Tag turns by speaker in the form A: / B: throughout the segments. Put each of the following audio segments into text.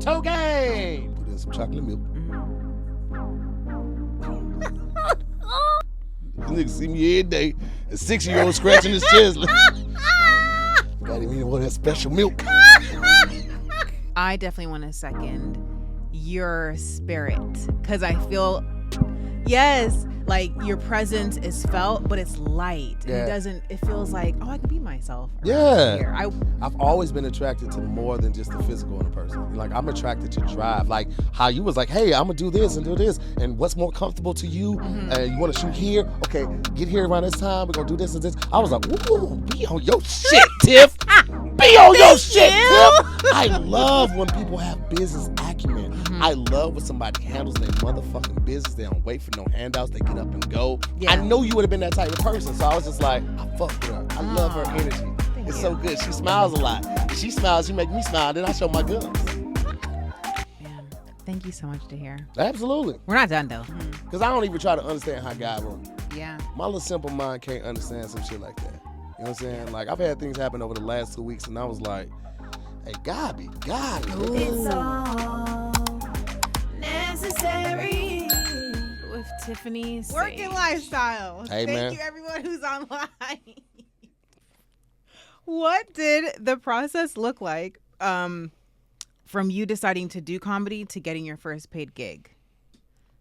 A: Togaine. Put in some chocolate milk. Niggas see me every day. A 6-year-old scratching his chest. Got him in with that special milk.
B: I definitely want to second your spirit because I feel, yes, like your presence is felt, but it's light.
A: Yeah.
B: And it feels like, oh, I can be myself.
A: Yeah.
B: Here.
A: I've always been attracted to more than just the physical in a person. Like, I'm attracted to drive. Like, how you was like, hey, I'm going to do this and do this. And what's more comfortable to you? You want to shoot here? Okay, get here around this time. We're going to do this and this. I was like, ooh, be on your shit, Tiff. Be on your shit, Tiff. I love when people have business acumen. I love when somebody handles their motherfucking business. They don't wait for no handouts. They get up and go. Yeah. I know you would have been that type of person. So I was just like, I fuck with her. I love her energy. It's so good. She smiles a lot. She smiles, she make me smile. Then I show my guns.
B: Man, thank you so much, Tahir.
A: Absolutely.
B: We're not done, though.
A: Because I don't even try to understand how God works.
B: Yeah.
A: My little simple mind can't understand some shit like that. You know what I'm saying? Like, I've had things happen over the last 2 weeks, and I was like, hey, God be God.
C: It's all necessary.
B: With Tifani.
D: Working lifestyle.
A: Hey, man.
D: Thank you, everyone who's online. What did the process look like
B: From you deciding to do comedy to getting your first paid gig?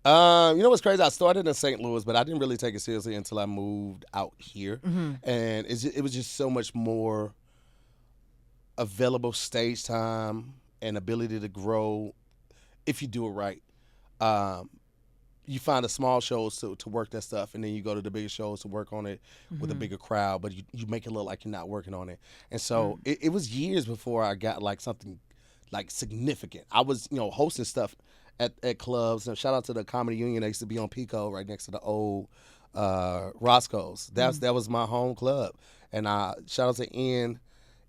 A: You know what's crazy? I started in St. Louis, but I didn't really take it seriously until I moved out here. And it was just so much more available stage time and ability to grow if you do it right. You find the small shows to work that stuff, and then you go to the bigger shows to work on it with a bigger crowd, but you make it look like you're not working on it. And so it was years before I got like something like significant. I was, hosting stuff at clubs. And shout out to the Comedy Union. I used to be on Pico right next to the old Roscoe's. That was my home club. And shout out to Enz.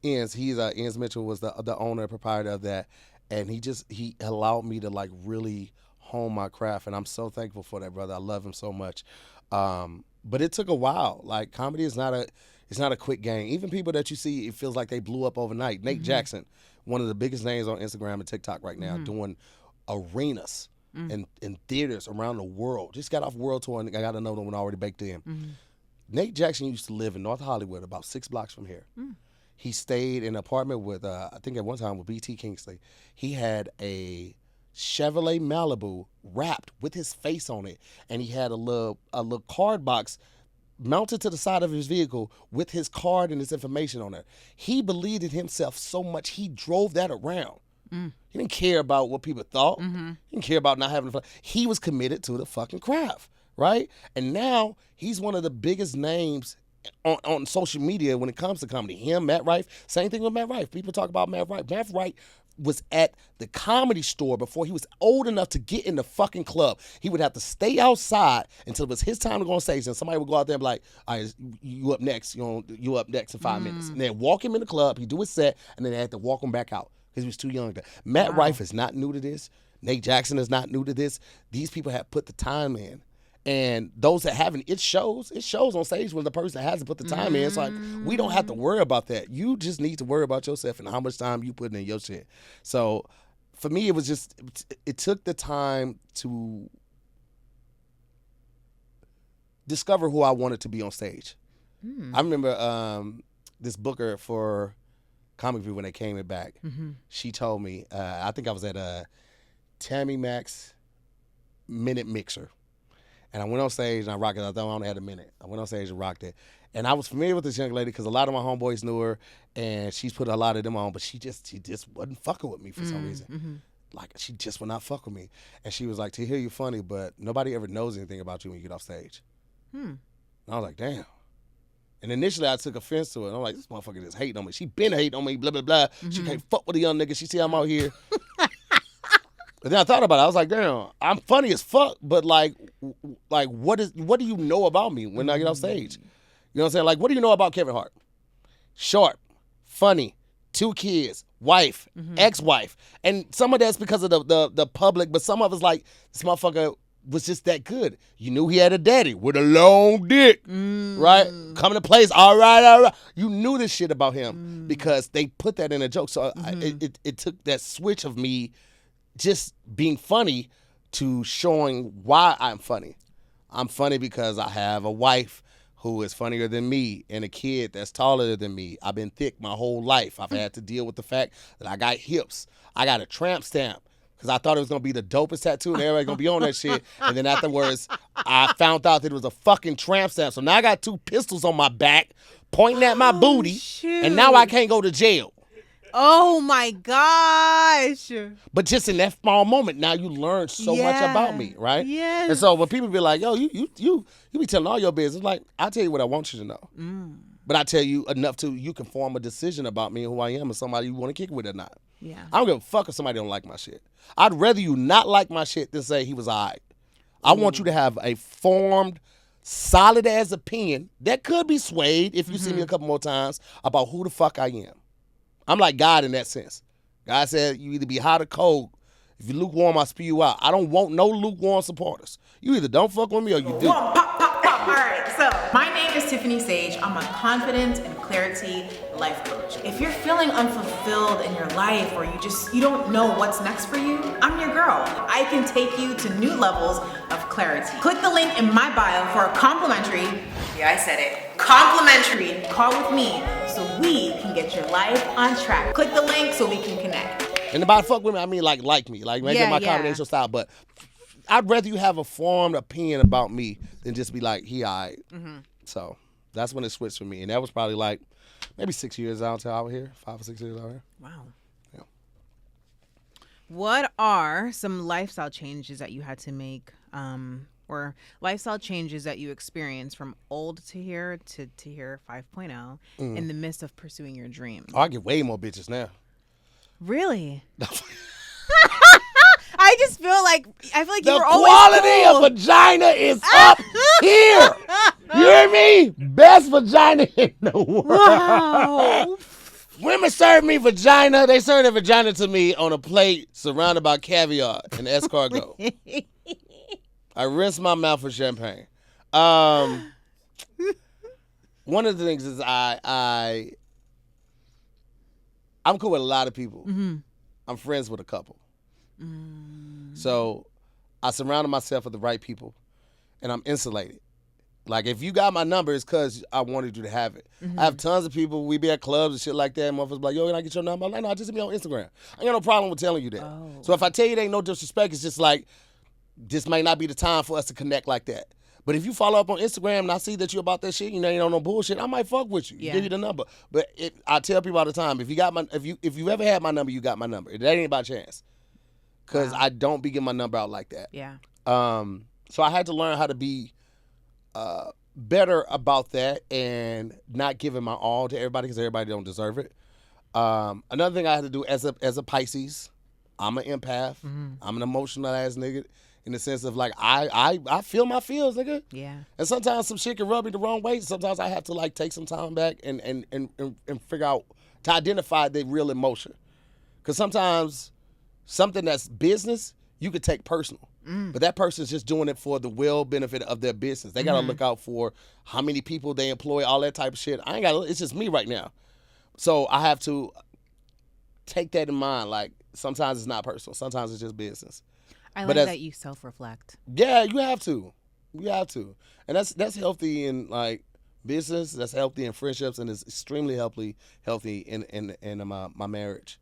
A: Enz Mitchell was the owner and proprietor of that. And he allowed me to like really hone my craft, and I'm so thankful for that, brother. I love him so much. But it took a while. Like, comedy is not a quick game. Even people that you see, it feels like they blew up overnight. Nate Jackson, one of the biggest names on Instagram and TikTok right now, doing arenas and theaters around the world. Just got off world tour, and I got another one already baked in. Nate Jackson used to live in North Hollywood, about 6 blocks from here. He stayed in an apartment with, I think at one time with B.T. Kingsley. He had a Chevrolet Malibu wrapped with his face on it, and he had a little card box mounted to the side of his vehicle with his card and his information on it. He believed in himself so much he drove that around. He didn't care about what people thought. He didn't care about not having fun. He was committed to the fucking craft, right? And now he's one of the biggest names on social media when it comes to comedy. Him, Matt Rife, same thing with Matt Rife. People talk about Matt Rife. Matt Rife was at the Comedy Store before he was old enough to get in the fucking club. He would have to stay outside until it was his time to go on stage, and somebody would go out there and be like, all right, you up next. You up next in 5 minutes. And then walk him in the club, he'd do his set, and then they had to walk him back out because he was too young. Matt Rife is not new to this. Nate Jackson is not new to this. These people have put the time in. And those that haven't, it shows on stage when the person hasn't put the time in. It's like, we don't have to worry about that. You just need to worry about yourself and how much time you put in your shit. So for me, it was just, it took the time to discover who I wanted to be on stage. I remember this booker for Comic View when they came it back. She told me, I think I was at a Tammy Max Minute Mixer. And I went on stage and I rocked it. I thought I only had a minute. I went on stage and rocked it. And I was familiar with this young lady because a lot of my homeboys knew her, and she's put a lot of them on, but she just wasn't fucking with me for some reason. Like, she just would not fuck with me. And she was like, Tahir, you're funny, but nobody ever knows anything about you when you get off stage. And I was like, damn. And initially I took offense to it. And I'm like, this motherfucker just hating on me. She been hating on me, blah, blah, blah. She can't fuck with a young nigga. She see I'm out here. But then I thought about it. I was like, damn, I'm funny as fuck, but like what do you know about me when I get off stage? You know what I'm saying? Like, what do you know about Kevin Hart? Short, funny, 2 kids, wife, ex-wife. And some of that's because of the public, but some of it's like, this motherfucker was just that good. You knew he had a daddy with a long dick, right? Coming to place, all right. You knew this shit about him because they put that in a joke. So it took that switch of me just being funny to showing why I'm funny. I'm funny because I have a wife who is funnier than me and a kid that's taller than me. I've been thick my whole life. I've had to deal with the fact that I got hips. I got a tramp stamp because I thought it was going to be the dopest tattoo and everybody going to be on that shit. And then afterwards, I found out that it was a fucking tramp stamp. So now I got 2 pistols on my back pointing at my booty.
B: Shoot.
A: And now I can't go to jail.
B: Oh my gosh.
A: But just in that small moment, now you learn so much about me, right?
B: Yes.
A: And so when people be like, yo, you be telling all your business, like, I'll tell you what I want you to know. But I tell you enough to you can form a decision about me and who I am and somebody you want to kick with or not.
B: Yeah.
A: I don't give a fuck if somebody don't like my shit. I'd rather you not like my shit than say he was all right. I want you to have a formed, solid ass opinion that could be swayed if you see me a couple more times about who the fuck I am. I'm like God in that sense. God said you either be hot or cold. If you're lukewarm, I'll spew you out. I don't want no lukewarm supporters. You either don't fuck with me or you do.
B: Pop, pop, pop. All right, so my name is Tifani Sage. I'm a confidence and clarity life coach. If you're feeling unfulfilled in your life or you don't know what's next for you, I'm your girl. I can take you to new levels of clarity. Click the link in my bio for a complimentary, I said it, complimentary call with me so we can get your life on track. Click the link so we can connect.
A: And by fuck with me, I mean like me. Like make it my combination style. But I'd rather you have a formed opinion about me than just be like, he all right. So that's when it switched for me. And that was probably like maybe 6 years out until I was here. 5 or 6 years out here.
B: Wow.
A: Yeah.
B: What are some lifestyle changes that you had to make or lifestyle changes that you experienced from old Tahir to Tahir 5.0 in the midst of pursuing your dream?
A: Oh, I get way more bitches now.
B: Really? I just feel like you were always
A: The quality of vagina is up here. You hear me? Best vagina in the world.
B: Wow.
A: Women serve me vagina. They serve their vagina to me on a plate surrounded by caviar and escargot. I rinse my mouth with champagne. One of the things is I'm cool with a lot of people. I'm friends with a couple. So I surrounded myself with the right people, and I'm insulated. Like, if you got my number, it's because I wanted you to have it. I have tons of people. We be at clubs and shit like that. Motherfuckers be like, yo, can I get your number? I'm like, no, just be on Instagram. I ain't got no problem with telling you that. So if I tell you there ain't no disrespect, it's just like, this might not be the time for us to connect like that. But if you follow up on Instagram and I see that you about that shit, you know, you don't know bullshit, I might fuck with you. Give you the number. But I tell people all the time, if you ever had my number, you got my number. That ain't by chance. Because I don't be giving my number out like that.
B: Yeah.
A: So I had to learn how to be better about that and not giving my all to everybody because everybody don't deserve it. Another thing I had to do as a Pisces, I'm an empath. I'm an emotional ass nigga in the sense of like I feel my feels, nigga.
B: Yeah.
A: And sometimes some shit can rub me the wrong way. Sometimes I have to like take some time back and figure out to identify the real emotion. Because sometimes something that's business, you could take personal. But that person's just doing it for the well benefit of their business. They got to look out for how many people they employ, all that type of shit. It's just me right now. So I have to take that in mind. Like, sometimes it's not personal. Sometimes it's just business.
B: I like that you self-reflect.
A: Yeah, you have to. You have to. And that's healthy in, like, business. That's healthy in friendships. And it's extremely healthy in my marriage.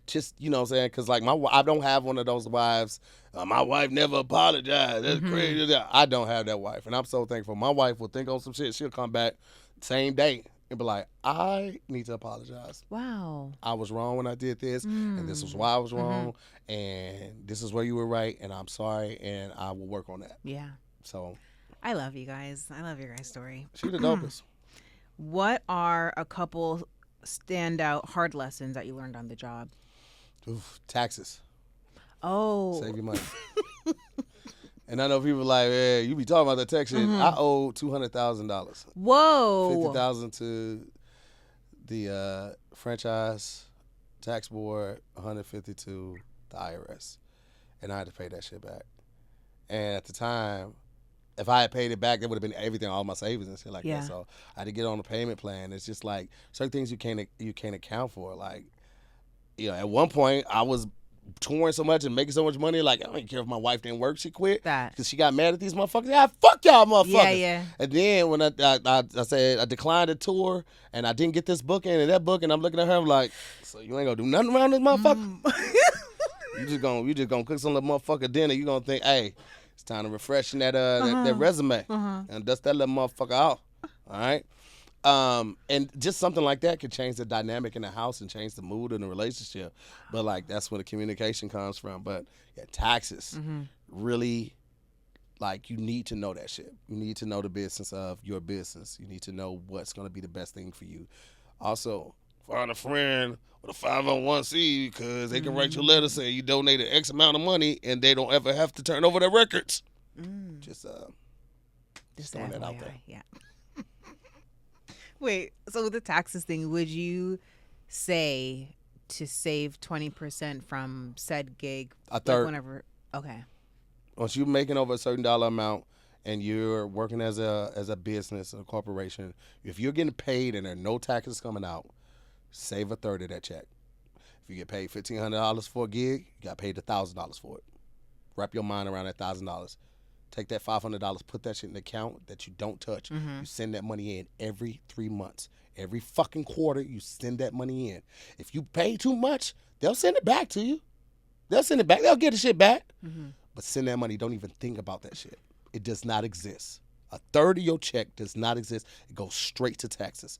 A: Just, you know what I'm saying? Because, like, I don't have one of those wives. My wife never apologized. That's crazy. I don't have that wife. And I'm so thankful. My wife will think on some shit. She'll come back same day and be like, I need to apologize.
B: Wow.
A: I was wrong when I did this. And this was why I was wrong. And this is where you were right. And I'm sorry. And I will work on that.
B: Yeah.
A: So.
B: I love you guys. I love your guys' story.
A: She the dopest.
B: What are a couple standout hard lessons that you learned on the job?
A: Oof, taxes.
B: Oh.
A: Save your money. And I know people like, hey, you be talking about that tax shit. I owe $200,000.
B: Whoa.
A: $50,000 to the franchise tax board, $150 to the IRS. And I had to pay that shit back. And at the time, if I had paid it back, it would have been everything, all my savings and shit like that. So I had to get on a payment plan. It's just like certain things you can't account for. Like, you know, at one point I was touring so much and making so much money. Like, I don't care if my wife didn't work, she quit
D: That.
A: because she got mad at these motherfuckers. Yeah, fuck y'all motherfuckers.
D: Yeah.
A: And then when I said I declined the tour and I didn't get this booking and that book, and I'm looking at her, I'm like, so you ain't gonna do nothing around this motherfucker? You just gonna cook some little motherfucker dinner. You gonna think, hey, it's time to refresh that resume and dust that little motherfucker out. All right. And just something like that could change the dynamic in the house and change the mood in the relationship. But like, that's where the communication comes from. But yeah, taxes really, like, you need to know that shit. You need to know the business of your business. You need to know what's going to be the best thing for you. Also, find a friend with a 501c because they can write you a letter saying you donated X amount of money and they don't ever have to turn over their records. Just throwing that out there.
D: Yeah. Wait, so with the taxes thing, would you say to save 20% from said gig?
A: A third.
D: Like whenever. Okay.
A: Once you're making over a certain dollar amount and you're working as a business, a corporation, if you're getting paid and there are no taxes coming out, save a third of that check. If you get paid $1,500 for a gig, you got paid $1,000 for it. Wrap your mind around that $1,000. Take that $500, put that shit in the account that you don't touch. You send that money in every 3 months. Every fucking quarter, you send that money in. If you pay too much, they'll send it back to you. They'll send it back. They'll get the shit back. But send that money. Don't even think about that shit. It does not exist. A third of your check does not exist. It goes straight to taxes.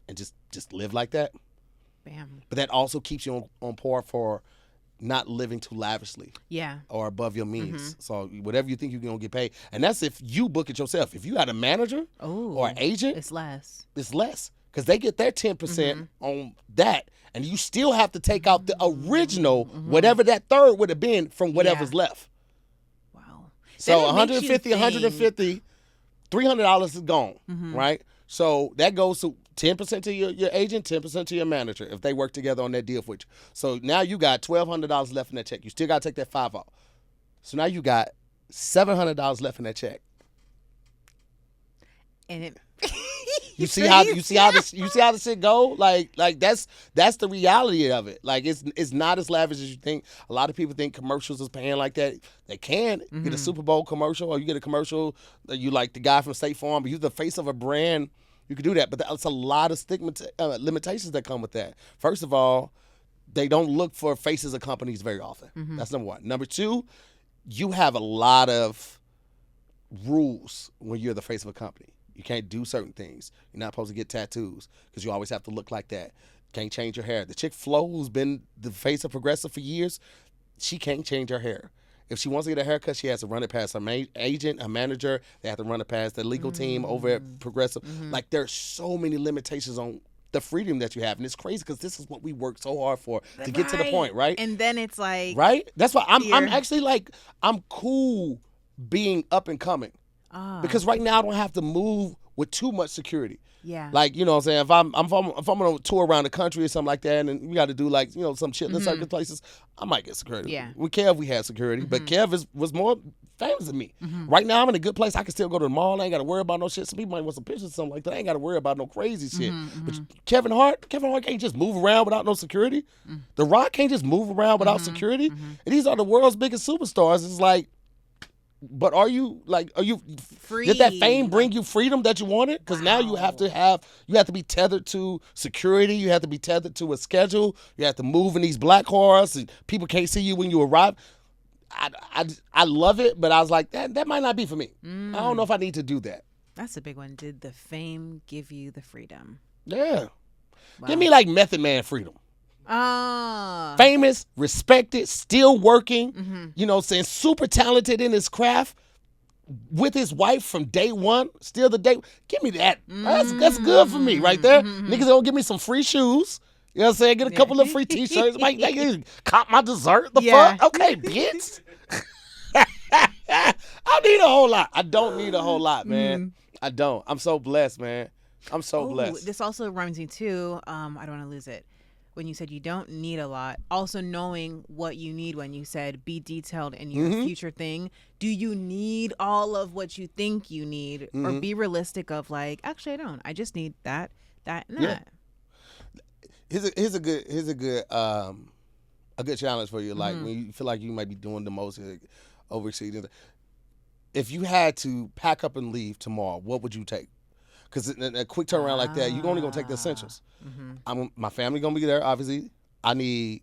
A: And just live like that.
D: Bam.
A: But that also keeps you on par for not living too lavishly.
D: Yeah.
A: Or above your means. So whatever you think you're going to get paid. And that's if you book it yourself. If you got a manager or an agent.
D: It's less.
A: It's less. Because they get their 10% on that. And you still have to take out the original, whatever that third would have been from whatever's left.
D: Wow.
A: So 150, $300 is gone, right? So that goes to 10% to your agent, 10% to your manager if they work together on that deal with you. So now you got $1,200 left in that check. You still got to take that 5 out. So now you got $700 left in that check.
D: And it
A: You see how this shit go? Like that's the reality of it. Like it's not as lavish as you think. A lot of people think commercials is paying like that. They can get a Super Bowl commercial, or you get a commercial that you like the guy from State Farm, but you're the face of a brand. You can do that, but that's a lot of limitations that come with that. First of all, they don't look for faces of companies very often. That's number one. Number two, you have a lot of rules when you're the face of a company. You can't do certain things. You're not supposed to get tattoos because you always have to look like that. Can't change your hair. The chick Flo, who's been the face of Progressive for years, she can't change her hair. If she wants to get a haircut, she has to run it past her agent, her manager. They have to run it past the legal team over at Progressive. Like, there's so many limitations on the freedom that you have. And it's crazy because this is what we work so hard for to get to the point, right?
D: And then it's like...
A: Right? That's why I'm actually like, I'm cool being up and coming. Because right now I don't have to move with too much security.
D: Yeah.
A: Like, you know what I'm saying? If I'm on a tour around the country or something like that, and we got to do like, you know, some shit in certain places, I might get security.
D: Yeah.
A: With Kev, we had security, but Kev was more famous than me. Right now I'm in a good place. I can still go to the mall. I ain't got to worry about no shit. Some people might want some pictures or something like that. I ain't got to worry about no crazy shit. But Kevin Hart can't just move around without no security. The Rock can't just move around without security. And these are the world's biggest superstars. It's like, but are you free? Did that fame bring you freedom that you wanted? Because now you have to be tethered to security. You have to be tethered to a schedule. You have to move in these black cars, and people can't see you when you arrive. I love it, but I was like, that might not be for me. I don't know if I need to do that.
D: That's a big one. Did the fame give you the freedom?
A: Yeah. Wow. Give me like Method Man freedom. Famous, respected, still working, you know, saying super talented in his craft, with his wife from day one, still the day. Give me that. That's good for me right there. Niggas gonna give me some free shoes. You know what I'm saying? Get a couple of free t-shirts. Might cop my dessert. The fuck? Okay, bitch. I need a whole lot. I don't need a whole lot, man. I don't. I'm so blessed, man. I'm so blessed.
D: This also reminds me too. I don't want to lose it. When you said you don't need a lot, also knowing what you need when you said be detailed in your future thing. Do you need all of what you think you need, or be realistic of like, actually I don't. I just need that, and that.
A: Here's a good a good challenge for you. Like when you feel like you might be doing the most, overexceeding. If you had to pack up and leave tomorrow, what would you take? Because in a quick turnaround like that, you're only gonna take the essentials. My family gonna be there. Obviously, I need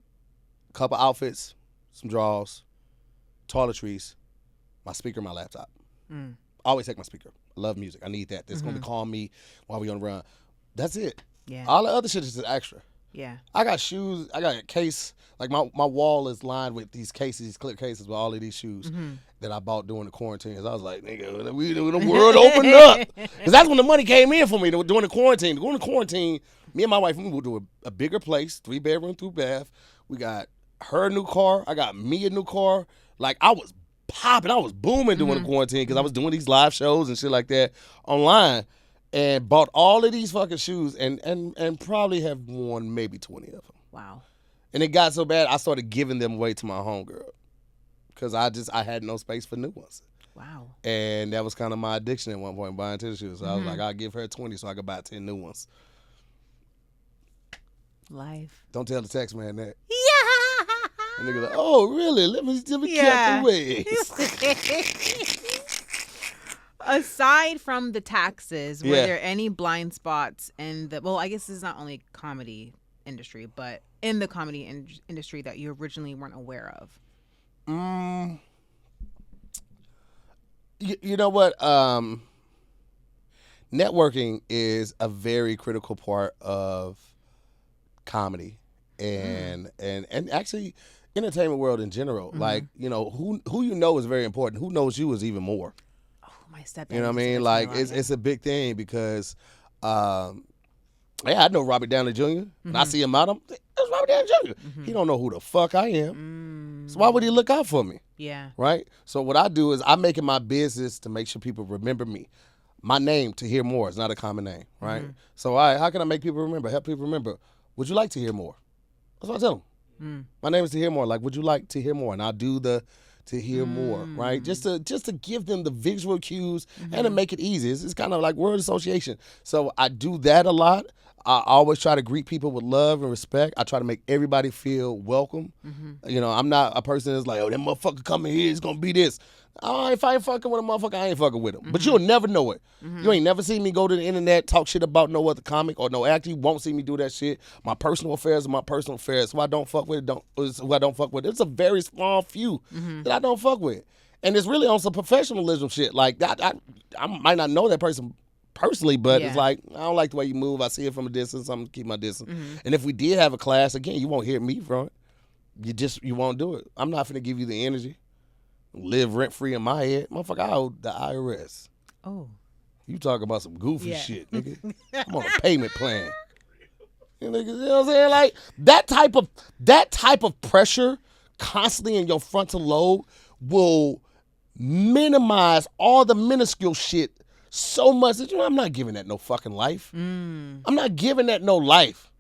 A: a couple outfits, some drawers, toiletries, my speaker, my laptop. I always take my speaker. I love music. I need that. That's gonna calm me while we on the run. That's it.
D: Yeah.
A: All the other shit is just extra.
D: Yeah.
A: I got shoes. I got a case. Like my wall is lined with these cases, these clip cases with all of these shoes that I bought during the quarantine. I was like, nigga, the world opened up. Because that's when the money came in for me during the quarantine. During the quarantine, me and my wife, we moved to a bigger place, 3-bedroom, 2-bath. We got her a new car. I got me a new car. Like, I was popping. I was booming during the quarantine because I was doing these live shows and shit like that online. And bought all of these fucking shoes and probably have worn maybe 20 of them.
D: Wow.
A: And it got so bad, I started giving them away to my homegirl because I had no space for new ones.
D: Wow.
A: And that was kind of my addiction at one point, buying tennis shoes. So I was like, I'll give her 20 so I could buy 10 new ones.
D: Life.
A: Don't tell the text man that.
D: Yeah.
A: And nigga like, oh, really? Let me
D: Yeah.
A: count the ways.
D: Aside from the taxes, were
A: Yeah.
D: there any blind spots in the, well, I guess this is not only comedy industry, but in the comedy industry that you originally weren't aware of?
A: You know what? Networking is a very critical part of comedy and actually entertainment world in general. Like, you know, who you know is very important. Who knows you is even more.
D: My stepdad.
A: You know what I mean? Like, it's a big thing because, yeah, I know Robert Downey Jr. When I see him out, that's Robert Downey Jr. He don't know who the fuck I am. So why would he look out for me?
D: Yeah.
A: Right? So what I do is I make it my business to make sure people remember me. My name, Tahir Moore, is not a common name, right? So how can I make people remember, help people remember? Would you like to hear more? That's what I tell them. My name is Tahir Moore. Like, would you like to hear more? And I'll do the to hear more, right? Just to give them the visual cues and to make it easy. It's kind of like word association. So I do that a lot. I always try to greet people with love and respect. I try to make everybody feel welcome. You know, I'm not a person that's like, oh, that motherfucker coming here is gonna be this. Oh, if I ain't fucking with a motherfucker, I ain't fucking with him. But you'll never know it. You ain't never seen me go to the internet, talk shit about no other comic or no actor. You won't see me do that shit. My personal affairs are my personal affairs. Who I don't fuck with, who I don't fuck with. It's a very small few that I don't fuck with. And it's really on some professionalism shit. Like, I might not know that person personally, but it's like, I don't like the way you move. I see it from a distance. I'm going to keep my distance. And if we did have a class, again, you won't hear me from it. You won't do it. I'm not going to give you the energy. Live rent-free in my head. Motherfucker, I owe the IRS.
D: Oh.
A: You talk about some goofy shit, nigga. I'm on a payment plan. You know what I'm saying? Like, that type of pressure constantly in your frontal lobe will minimize all the minuscule shit so much that, you know, I'm not giving that no fucking life. I'm not giving that no life.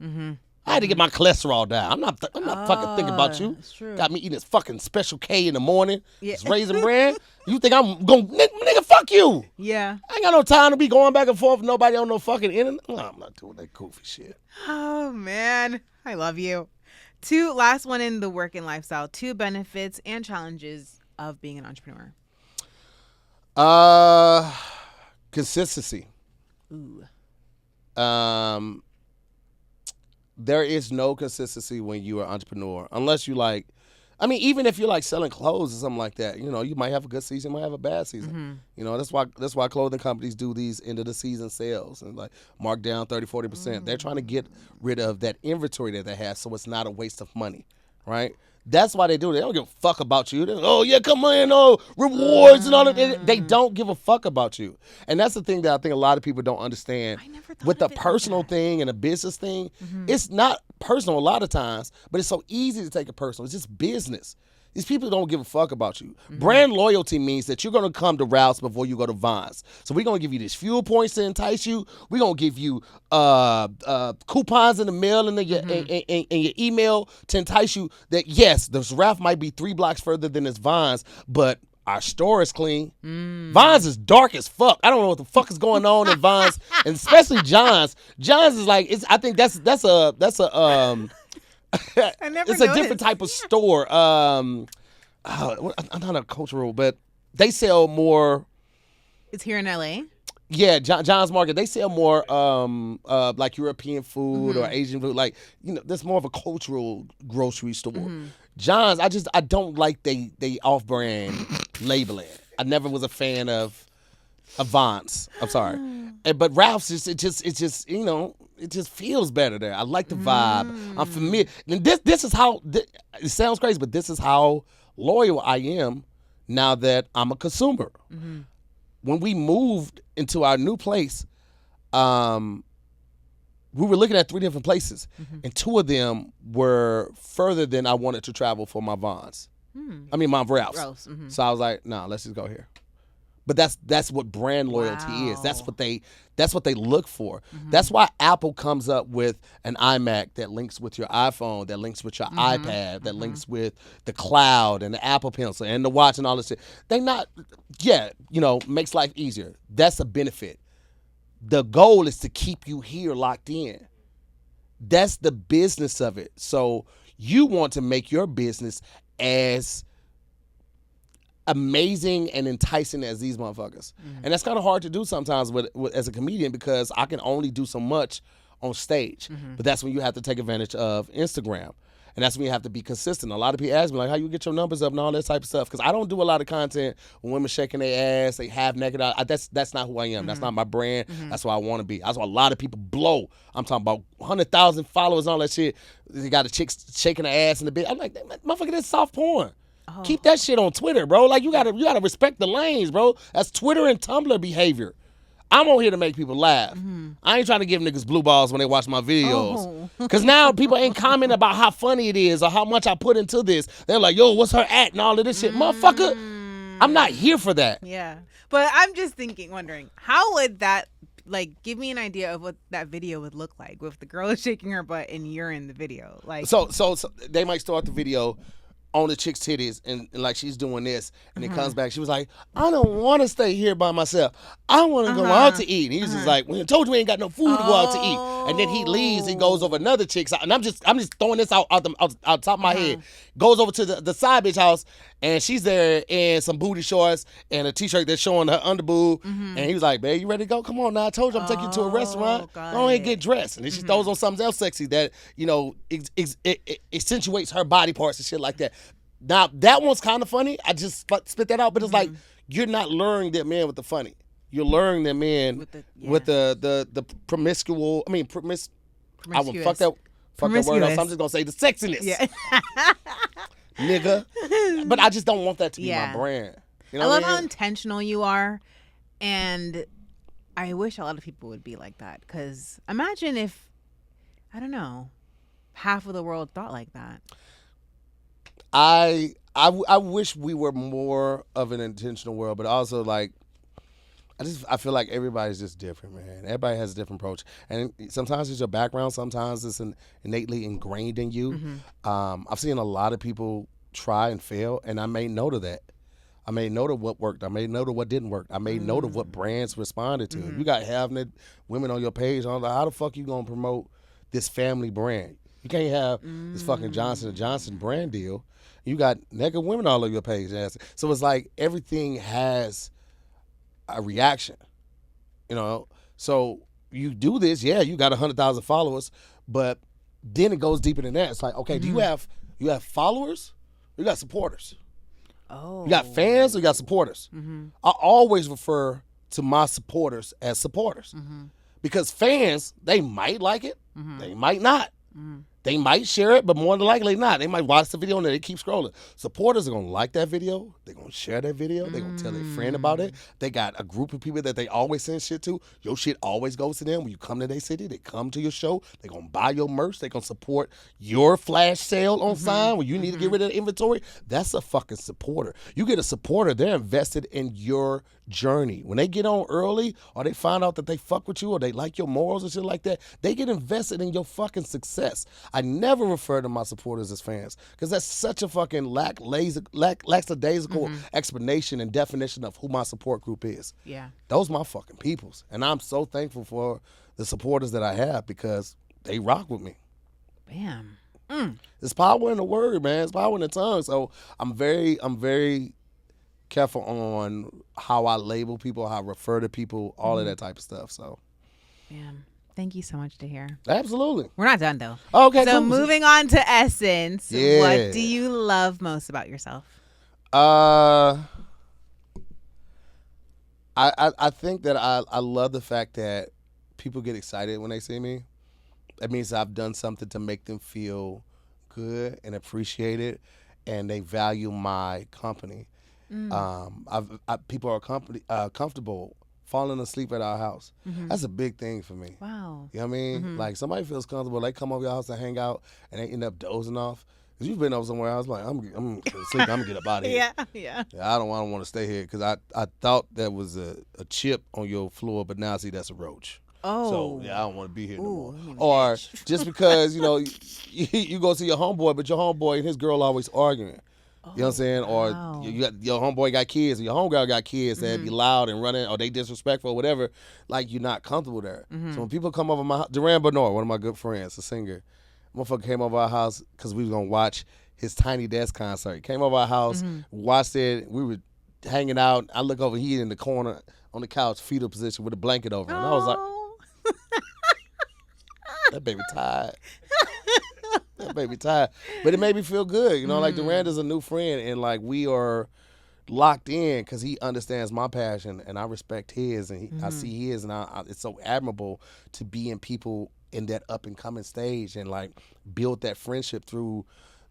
A: I had to get my cholesterol down. I'm not fucking thinking about you.
D: That's true.
A: Got me eating this fucking Special K in the morning. It's Raisin Bran. You think I'm going, nigga, fuck you.
D: Yeah.
A: I ain't got no time to be going back and forth with nobody on no fucking internet. No, I'm not doing that goofy shit.
D: Oh, man. I love you. Last one in the work and lifestyle. 2 benefits and challenges of being an entrepreneur.
A: Consistency.
D: Ooh.
A: There is no consistency when you are an entrepreneur unless you like, I mean, even if you're like selling clothes or something like that, you know, you might have a good season, might have a bad season. You know, that's why clothing companies do these end of the season sales and like mark down 30-40%. They're trying to get rid of that inventory that they have so it's not a waste of money, right? That's why they do it. They don't give a fuck about you. Oh, yeah, come in, rewards and all of that. They don't give a fuck about you. And that's the thing that I think a lot of people don't understand. With the personal thing and a business thing, it's not personal a lot of times, but it's so easy to take it personal. It's just business. These people don't give a fuck about you. Brand loyalty means that you're going to come to Ralph's before you go to Vons. So we're going to give you these fuel points to entice you. We're going to give you coupons in the mail and in your email to entice you that, yes, this Ralph might be 3 blocks further than this Vons, but our store is clean. Vons is dark as fuck. I don't know what the fuck is going on in Vons, and especially John's. John's is like, I think that's a
D: I never
A: It's a
D: noticed.
A: different type of store. I'm not a cultural, but they sell more.
D: It's here in LA.
A: Yeah, John's Market. They sell more like European food or Asian food. Like, there's more of a cultural grocery store. John's, I don't like they off-brand labeling. I never was a fan of Vons. I'm sorry, but Ralph's it just feels better there. I like the vibe. I'm familiar. And this is how it sounds crazy, but this is how loyal I am now that I'm a consumer. When we moved into our new place, we were looking at 3 different places, and 2 of them were further than I wanted to travel for my Vons. I mean, my Ralph's. So I was like, nah, let's just go here. But that's what brand loyalty is. That's what they look for. That's why Apple comes up with an iMac that links with your iPhone, that links with your iPad, that links with the cloud and the Apple Pencil and the watch and all this shit. Makes life easier. That's a benefit. The goal is to keep you here locked in. That's the business of it. So you want to make your business as amazing and enticing as these motherfuckers. And that's kind of hard to do sometimes with as a comedian, because I can only do so much on stage. But that's when you have to take advantage of Instagram. And that's when you have to be consistent. A lot of people ask me, like, how you get your numbers up and all that type of stuff? Because I don't do a lot of content with women shaking their ass, they half naked. That's not who I am. That's not my brand. That's what I want to be. That's why a lot of people blow. I'm talking about 100,000 followers and all that shit. They got a chick shaking her ass in the bed. I'm like, motherfucker, that's soft porn. Keep that shit on Twitter, bro. Like, you gotta respect the lanes, bro. That's Twitter and Tumblr behavior. I'm on here to make people laugh. I ain't trying to give niggas blue balls when they watch my videos. Because now people ain't commenting about how funny it is or how much I put into this. They're like, yo, what's her at and all of this shit. Motherfucker, I'm not here for that.
D: Yeah. But I'm just wondering, how would that, give me an idea of what that video would look like with the girl shaking her butt and you're in the video.
A: So they might start the video on the chick's titties and like she's doing this, and it comes back. She was like, I don't want to stay here by myself. I want to go out to eat. And he's just like, well, I told you we ain't got no food to go out to eat. And then he leaves. He goes over another chick's house. And I'm just throwing this out top of my head. Goes over to the side bitch house, and she's there in some booty shorts and a t-shirt that's showing her underboob. And he was like, babe, you ready to go? Come on now. I told you I'm taking you to a restaurant. Go ahead and get dressed. And then she throws on something else sexy that, it accentuates her body parts and shit like that. Now, that one's kind of funny. I just spit that out, but it's like, you're not luring that man with the funny. You're luring that man with the promiscuous. I would fuck that word up. So I'm just gonna say the sexiness. Yeah. Nigga. But I just don't want that to be my brand. You know
D: I love how intentional you are, and I wish a lot of people would be like that. Because imagine if, I don't know, half of the world thought like that.
A: I wish we were more of an intentional world, but also like I feel like everybody's just different, man. Everybody has a different approach, and sometimes it's your background, sometimes it's innately ingrained in you. I've seen a lot of people try and fail, and I made note of that. I made note of what worked. I made note of what didn't work. I made note of what brands responded to. You got half women on your page. I'm like, how the fuck you gonna promote this family brand? You can't have this fucking Johnson & Johnson brand deal. You got naked women all over your page. So it's like everything has a reaction, So you do this, you got 100,000 followers, but then it goes deeper than that. It's like, okay, do you have followers? You got supporters.
D: Oh.
A: You got fans or you got supporters. I always refer to my supporters as supporters. Because fans, they might like it, they might not. They might share it, but more than likely not. They might watch the video and they keep scrolling. Supporters are going to like that video. They're going to share that video. They're going to tell their friend about it. They got a group of people that they always send shit to. Your shit always goes to them. When you come to their city, they come to your show. They're going to buy your merch. They're going to support your flash sale on sign when you need to get rid of the inventory. That's a fucking supporter. You get a supporter, they're invested in your journey. When they get on early or they find out that they fuck with you or they like your morals and shit like that, they get invested in your fucking success. I never refer to my supporters as fans because that's such a fucking lackadaisical explanation and definition of who my support group is.
D: Yeah.
A: Those my fucking peoples. And I'm so thankful for the supporters that I have because they rock with me.
D: Bam.
A: There's power in the word, man. It's power in the tongue. So I'm very careful on how I label people, how I refer to people, all of that type of stuff. So,
D: Man, thank you so much to hear.
A: absolutely.
D: We're not done though.
A: Okay,
D: So
A: cool.
D: moving on to essence,
A: Yeah.
D: what do you love most about yourself?
A: I think that I love the fact that people get excited when they see me. That means I've done something to make them feel good and appreciate it, and they value my company. People are comfortable falling asleep at our house. That's a big thing for me.
D: Wow.
A: You know what I mean? Like, somebody feels comfortable. They come over your house and hang out, and they end up dozing off. Because you've been over somewhere else, like, I'm going to sleep. I'm going to get up out of here.
D: Yeah.
A: I don't want to stay here because I thought that was a chip on your floor, but now I see that's a roach.
D: Oh.
A: So, yeah, I don't want to be here no more.
D: you
A: Or
D: bitch.
A: just because, you go see your homeboy, but your homeboy and his girl always arguing. You know what I'm saying?
D: wow.
A: Or you got your homeboy got kids, or your homegirl got kids that be loud and running, or they disrespectful, or whatever. Like, you're not comfortable there. So when people come over my house, Duran Bernard, one of my good friends, a singer, motherfucker came over our house because we was gonna watch his Tiny Desk concert. Came over our house, watched it. We were hanging out. I look over, he in the corner on the couch, fetal position with a blanket over him. And I was like, that baby tired. That baby tired. But it made me feel good. Like, Duranda's a new friend, and like, we are locked in because he understands my passion and I respect his, and I see his, and it's so admirable to be in people in that up and coming stage and like build that friendship through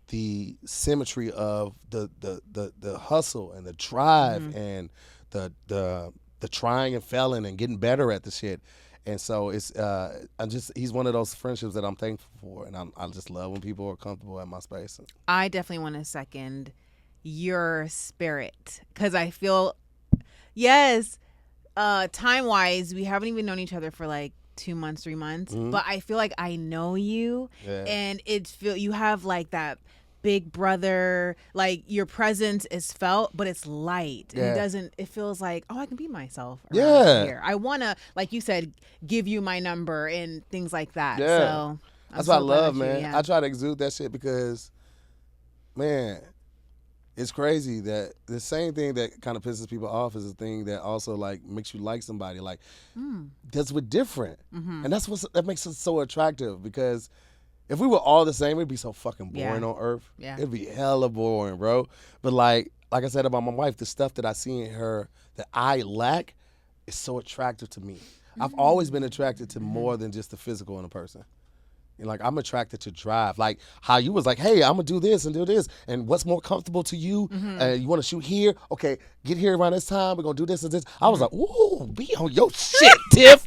A: the symmetry of the hustle and the drive and the trying and failing and getting better at the shit. And so it's he's one of those friendships that I'm thankful for, and I just love when people are comfortable at my space.
D: I definitely want to second your spirit because I feel, yes, time-wise, we haven't even known each other for like 2 months, 3 months, but I feel like I know you, and you have like that big brother, like your presence is felt, but it's light. And it feels like, oh, I can be myself around here. I want to, like you said, give you my number and things like that.
A: Yeah.
D: So
A: that's what I love, man. I try to exude that shit because, man, it's crazy that the same thing that kind of pisses people off is the thing that also like makes you like somebody. Like, that's what different. And that makes it so attractive, because if we were all the same, it'd be so fucking boring on Earth.
D: Yeah.
A: It'd be hella boring, bro. But like I said about my wife, the stuff that I see in her that I lack is so attractive to me. I've always been attracted to more than just the physical in a person. Like, I'm attracted to drive. Like how you was like, hey, I'm gonna do this and do this, and what's more comfortable to you? You want to shoot here? Okay, get here around this time. We're gonna do this and this. I was like, ooh, be on your shit, Tiff.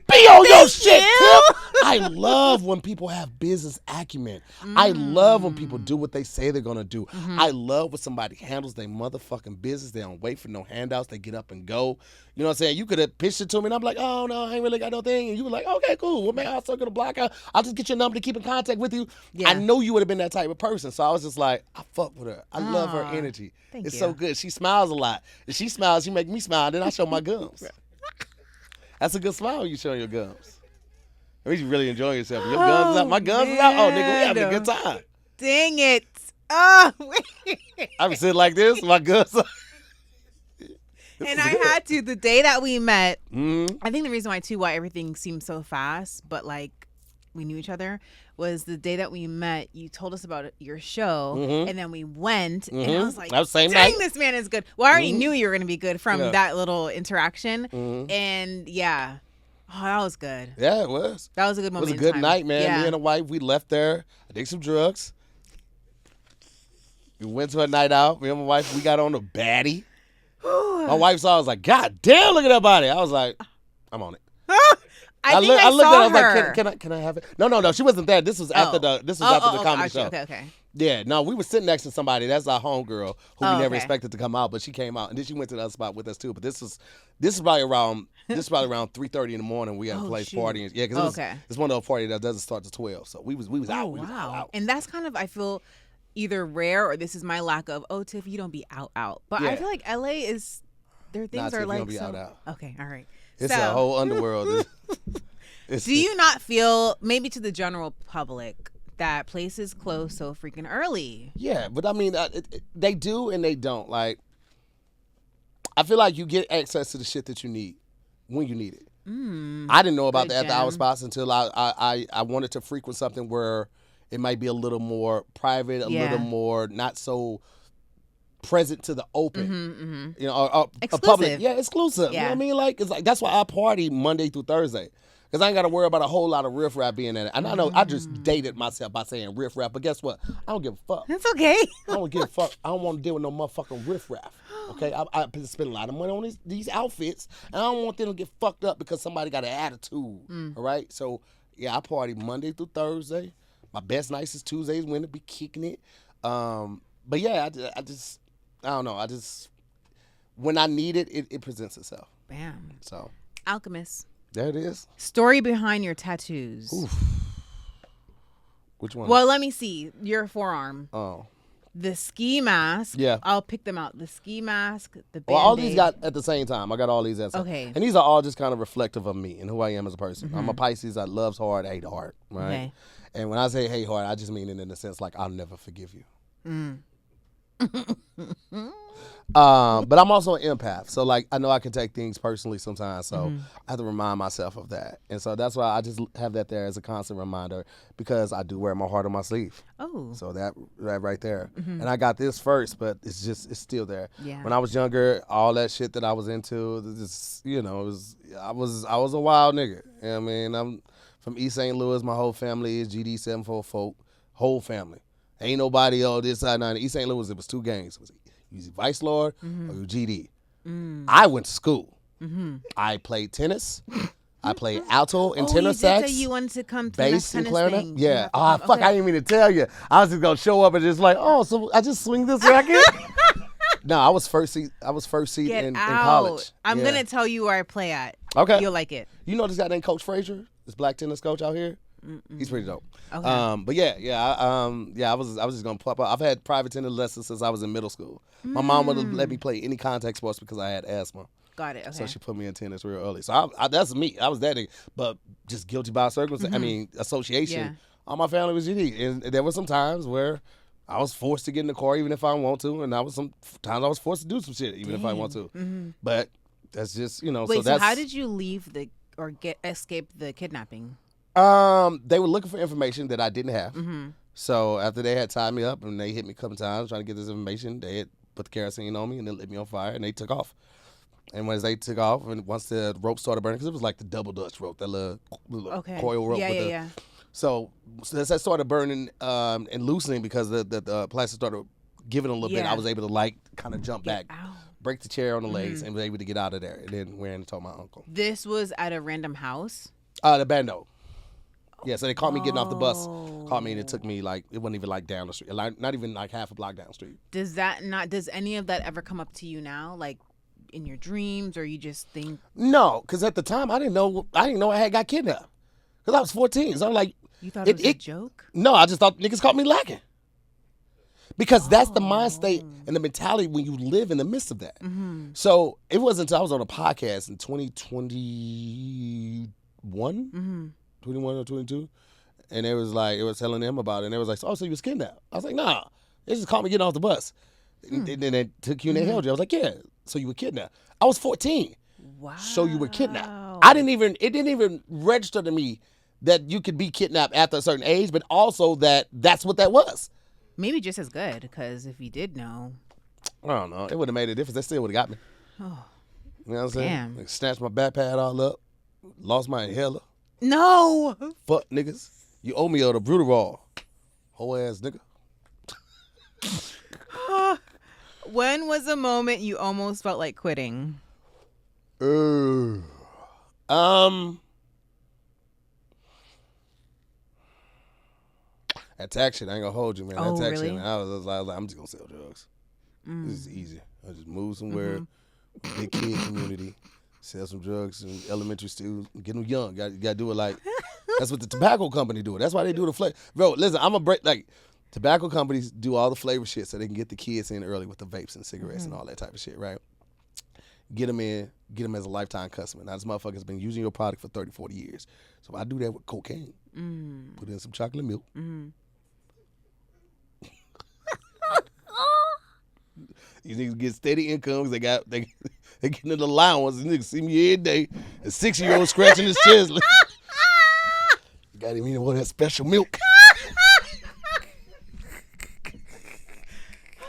A: Be on your shit, Tiff. I love when people have business acumen. I love when people do what they say they're gonna do. I love when somebody handles their motherfucking business. They don't wait for no handouts. They get up and go. You know what I'm saying? You could have pitched it to me, and I'm like, oh no, I ain't really got no thing. And you were like, okay, cool. Well, man, I'll circle the block out. I'll just get your number to keep in contact with you. Yeah. I know you would have been that type of person. So I was just like, I fuck with her. I love her energy. It's so good. She smiles a lot. If she smiles, she make me smile. Then I show my gums. That's a good smile when you show your gums. I mean, you really enjoying yourself. Your gums is out. My gums is out. Oh, nigga, we having a good time.
D: Dang it. Oh,
A: I'm sitting like this. My gums are...
D: And I had to, the day that we met, I think the reason why everything seemed so fast, but like we knew each other, was the day that we met, you told us about your show, and then we went, and I was like, dang, this man is good. Well, I already knew you were going to be good from that little interaction, and yeah. Oh, that was good.
A: Yeah, it was.
D: That was a good moment.
A: It was a good night, man. Yeah. Me and the wife, we left there. I did some drugs. We went to a night out. Me and my wife, we got on a baddie. My wife saw, I was like, God damn, look at that body. I was like, I'm on it.
D: I looked at her. I was
A: like, can I have it? No. She wasn't there. This was after the comedy show. Okay. Yeah, no, we were sitting next to somebody. That's our homegirl who we never expected to come out, but she came out, and then she went to the other spot with us too. But this is probably around 3:30 in the morning. We had a place partying. Yeah, because it's one of those parties that doesn't start to 12. So we was out. We was out.
D: And that's kind of, I feel, either rare or this is my lack of, Tiff, you don't be out. But I feel like LA is, their things are like,
A: you don't be out.
D: Okay, all right.
A: It's a whole underworld.
D: Do you not feel, maybe to the general public, that places close so freaking early.
A: Yeah, but I mean, they do and they don't. Like, I feel like you get access to the shit that you need when you need it. I didn't know about the after hour spots until I wanted to frequent something where it might be a little more private, a little more not so present to the open. You know, or a public. Yeah, exclusive. You know what I mean? Like, it's like that's why I party Monday through Thursday. Because I ain't got to worry about a whole lot of riffraff being in it. And I know I just dated myself by saying riffraff, but guess what? I don't give a fuck.
D: That's okay.
A: I don't give a fuck. I don't want to deal with no motherfucking riffraff. Okay? I spend a lot of money on these outfits, and I don't want them to get fucked up because somebody got an attitude. All right? So, yeah, I party Monday through Thursday. My best nights is Tuesdays when to be kicking it. But, yeah, I don't know. When I need it, it presents itself.
D: Bam.
A: So.
D: Alchemist.
A: There it is.
D: Story behind your tattoos.
A: Oof. Which one?
D: Well, let me see. Your forearm.
A: Oh.
D: The ski mask.
A: Yeah.
D: I'll pick them out. The ski mask, the Band-Aid.
A: Well, all these got at the same time. I got all these at the same time.
D: Okay.
A: And these are all just kind of reflective of me and who I am as a person. I'm a Pisces. I loves hard, hate hard. Right?
D: Okay.
A: And when I say hate hard, I just mean it in the sense like I'll never forgive you. But I'm also an empath, so like I know I can take things personally sometimes, so I have to remind myself of that, and so that's why I just have that there as a constant reminder because I do wear my heart on my sleeve.
D: Oh,
A: so that right there, and I got this first, but it's still there.
D: Yeah.
A: When I was younger, all that shit that I was into, just, you know, I was a wild nigga. You know what I mean? I'm from East St. Louis. My whole family is GD 744. Whole family. Ain't nobody on this side. Now in East St. Louis, it was two gangs. It was you Vice Lord or you GD. I went to school. I played tennis. I played alto and tenor sax.
D: You did say you wanted to come to
A: bass
D: the
A: and
D: tennis
A: clarinet.
D: thing.
A: Yeah. Fuck!
D: Okay.
A: I didn't mean to tell you. I was just gonna show up and just like, oh, so I just swing this racket. No, I was first seat.
D: Get
A: in
D: out.
A: college.
D: I'm
A: Yeah.
D: gonna tell you where I play at.
A: Okay.
D: You'll like it.
A: You know this guy named Coach Frazier, this black tennis coach out here. He's pretty dope.
D: Okay.
A: But I was just gonna pop up. I've had private tennis lessons since I was in middle school. My mom wouldn't let me play any contact sports because I had asthma.
D: Got it. Okay.
A: So she put me in tennis real early. So that's me. I was that nigga. But just guilty by circumstance. I mean, association.
D: Yeah.
A: All my family was GD. And there were some times where I was forced to get in the car even if I didn't want to. And some times I was forced to do some shit even if I didn't want to. But that's just, you know.
D: Wait,
A: so
D: how did you leave escape the kidnapping?
A: They were looking for information that I didn't have. So after they had tied me up and they hit me a couple times trying to get this information, they had put the kerosene on me and they lit me on fire and they took off. And once they took off, and once the rope started burning, because it was like the double Dutch rope, that little coil rope.
D: Yeah.
A: So as that started burning and loosening because the plastic started giving a little bit, I was able to like kind of jump back, break the chair on the legs, and was able to get out of there. And then ran and told my uncle.
D: This was at a random house?
A: The bando. Yeah, so they caught me getting off the bus. Caught me and it took me it wasn't even like down the street, not even like half a block down the street.
D: Does any of that ever come up to you now, like in your dreams, or you just think?
A: No, because at the time I didn't know I had got kidnapped because I was 14. So I'm like,
D: you thought it was a joke?
A: No, I just thought niggas caught me lacking. Because that's the mind state and the mentality when you live in the midst of that. So it wasn't until I was on a podcast in 2021. 21 or 22, and it was telling them about it, and they was like, oh, so you was kidnapped? I was like, nah, they just caught me getting off the bus. And then they took you and they held you. I was like, yeah, so you were kidnapped. I was 14.
D: Wow.
A: So you were kidnapped. It didn't even register to me that you could be kidnapped after a certain age, but also that's what that was.
D: Maybe just as good, because if you did know.
A: I don't know. It would have made a difference. They still would have got me.
D: Oh.
A: You know what I'm saying?
D: Damn.
A: Like, snatched my backpack all up, lost my inhaler.
D: No.
A: Fuck niggas. You owe me the brutal raw. Whole ass nigga.
D: When was a moment you almost felt like quitting?
A: That tax shit, I ain't gonna hold you, man.
D: Oh,
A: that tax
D: really?
A: shit, man, I was like, I'm just gonna sell drugs. This is easy. I just move somewhere, big kid community, sell some drugs in elementary schools, get them young. Got to do it like, that's what the tobacco company do. That's why they do the flavor. Bro, listen, I'm a break, tobacco companies do all the flavor shit so they can get the kids in early with the vapes and cigarettes and all that type of shit, right? Get them in, get them as a lifetime customer. Now, this motherfucker's been using your product for 30, 40 years. So I do that with cocaine. Put in some chocolate milk, These niggas get steady incomes. They getting an allowance. These niggas see me every day. A 6-year-old scratching his chest. Got him in one of that special milk.